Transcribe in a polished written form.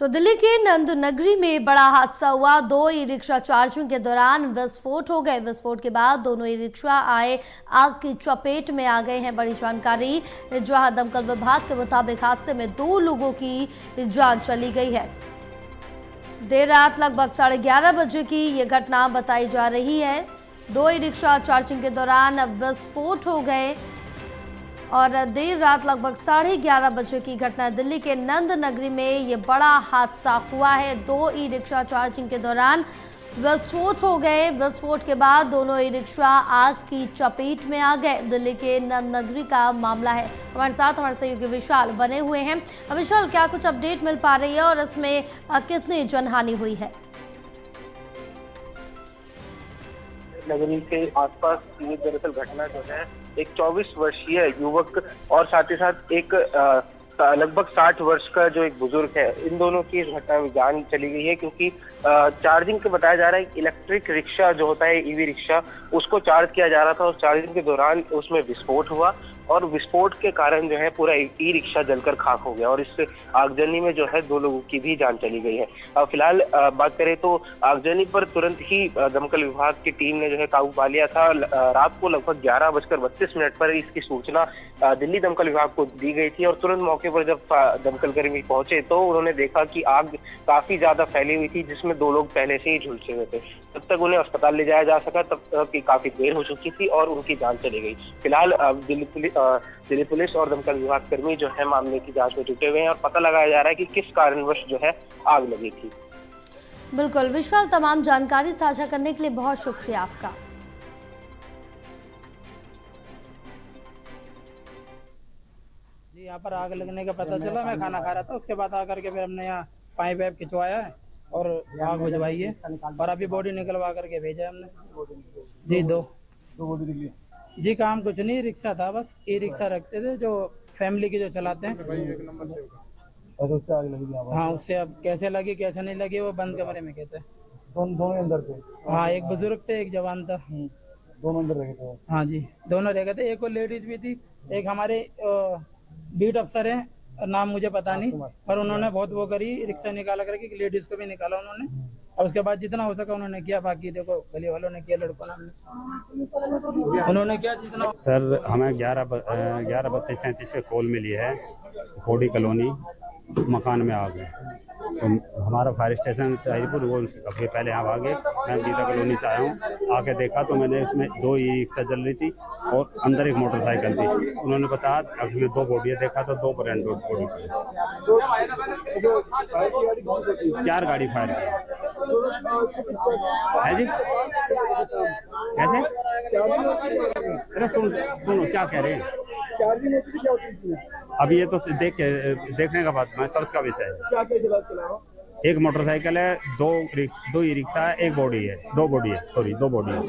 तो दिल्ली के नंद नगरी में बड़ा हादसा हुआ। दो ई रिक्शा चार्जिंग के दौरान विस्फोट हो गए। विस्फोट के बाद दोनों ई रिक्शा आए आग की चपेट में आ गए हैं। बड़ी जानकारी जहां दमकल विभाग के मुताबिक हादसे में 2 लोगों की जान चली गई है। देर रात लगभग 11:30 बजे की ये घटना बताई जा रही है। दो ई रिक्शा चार्जिंग के दौरान विस्फोट हो गए और देर रात लगभग 11:30 बजे की घटना। दिल्ली के नंद नगरी में ये बड़ा हादसा हुआ है। दो ई रिक्शा चार्जिंग के दौरान विस्फोट हो गए। विस्फोट के बाद दोनों ई रिक्शा आग की चपेट में आ गए। दिल्ली के नंद नगरी का मामला है। हमारे साथ हमारे सहयोगी विशाल बने हुए हैं। विशाल, क्या कुछ अपडेट मिल पा रही है और इसमें कितनी जनहानि हुई है? नगरी के आसपास ये दरअसल घटना जो है एक 24 वर्षीय युवक और साथ ही साथ एक लगभग 60 वर्ष का जो एक बुजुर्ग है, इन दोनों की इस घटना में जान चली गई है। क्योंकि चार्जिंग के बताया जा रहा है इलेक्ट्रिक रिक्शा जो होता है ईवी रिक्शा, उसको चार्ज किया जा रहा था। उस चार्जिंग के दौरान उसमें विस्फोट हुआ और विस्फोट के कारण जो है पूरा ई रिक्शा जलकर खाक हो गया और इस आगजनी में जो है 2 लोगों की भी जान चली गई है। फिलहाल बात करें तो आगजनी पर तुरंत ही दमकल विभाग की टीम ने जो है काबू पा लिया था। रात को लगभग 11:32 पर इसकी सूचना दिल्ली दमकल विभाग को दी गई थी और तुरंत मौके पर जब दमकल कर्मी पहुंचे तो उन्होंने देखा कि आग काफी ज्यादा फैली हुई थी, जिसमें 2 लोग पहले से ही झुलसे हुए थे। तब तक उन्हें अस्पताल ले जाया जा सका, तब तक की काफी देर हो चुकी थी और उनकी जान चली गई। फिलहाल दिल्ली पुलिस और दमकल विभाग कर्मी जो है मामले की जांच में जुटे हुए हैं और पता लगाया जा रहा है कि किस कारणवश जो है आग लगी थी। बिल्कुल विशाल, तमाम जानकारी साझा करने के लिए बहुत शुक्रिया आपका। जी, यहाँ पर आग लगने का पता चला। मैं खाना खा रहा था, उसके बाद आकर के फिर हमने यहाँ पाइप वाइप खिंचवाया है और आग बुझवाई है और अभी बॉडी निकलवा करके भेजा है हमने। जी, दो बॉडी निकली। जी, काम कुछ नहीं, रिक्शा था, बस ई रिक्शा रखते थे जो फैमिली की जो चलाते हैं। और उससे आग लगी? हाँ, उससे अब कैसे लगी कैसे नहीं लगी वो बंद कमरे में कहते हैं। दोनों अंदर थे? हाँ, एक बुजुर्ग थे, एक जवान था। दोनों अंदर रह गए थे? हाँ जी, दोनों रह गए थे। एक और लेडीज भी थी। एक हमारे बीट अफसर है, नाम मुझे पता नहीं, पर उन्होंने बहुत वो करी, रिक्शा निकाला करके लेडीज को भी निकाला उन्होंने और उसके बाद जितना हो सका उन्होंने किया। बाकी देखो गली वालों ने किया, लड़कों ने उन्होंने क्या जितना। सर, हमें 11:32-33 पे कॉल मिली है, कोडी कॉलोनी मकान में आग है। तो हमारा फायर स्टेशन ताहिरपुर वो अभी पहले यहाँ आ गए। मैं गीता कॉलोनी से आया हूँ। आके देखा तो मैंने उसमें 2 ई रिक्शा जल रही थी और अंदर एक मोटरसाइकिल थी। उन्होंने बताया अगले 2 बॉडियाँ देखा तो 2 ब्रांड बॉडी थी। 4 गाड़ी फायर है जी। कैसे? अरे सुनो क्या कह रहे हैं। अभी ये तो देखने का बात, मैं सर्च का विषय है। एक मोटरसाइकिल है, 2 ई रिक्शा है, 1 बॉडी है, 2 बॉडी है, सॉरी 2 बॉडी है।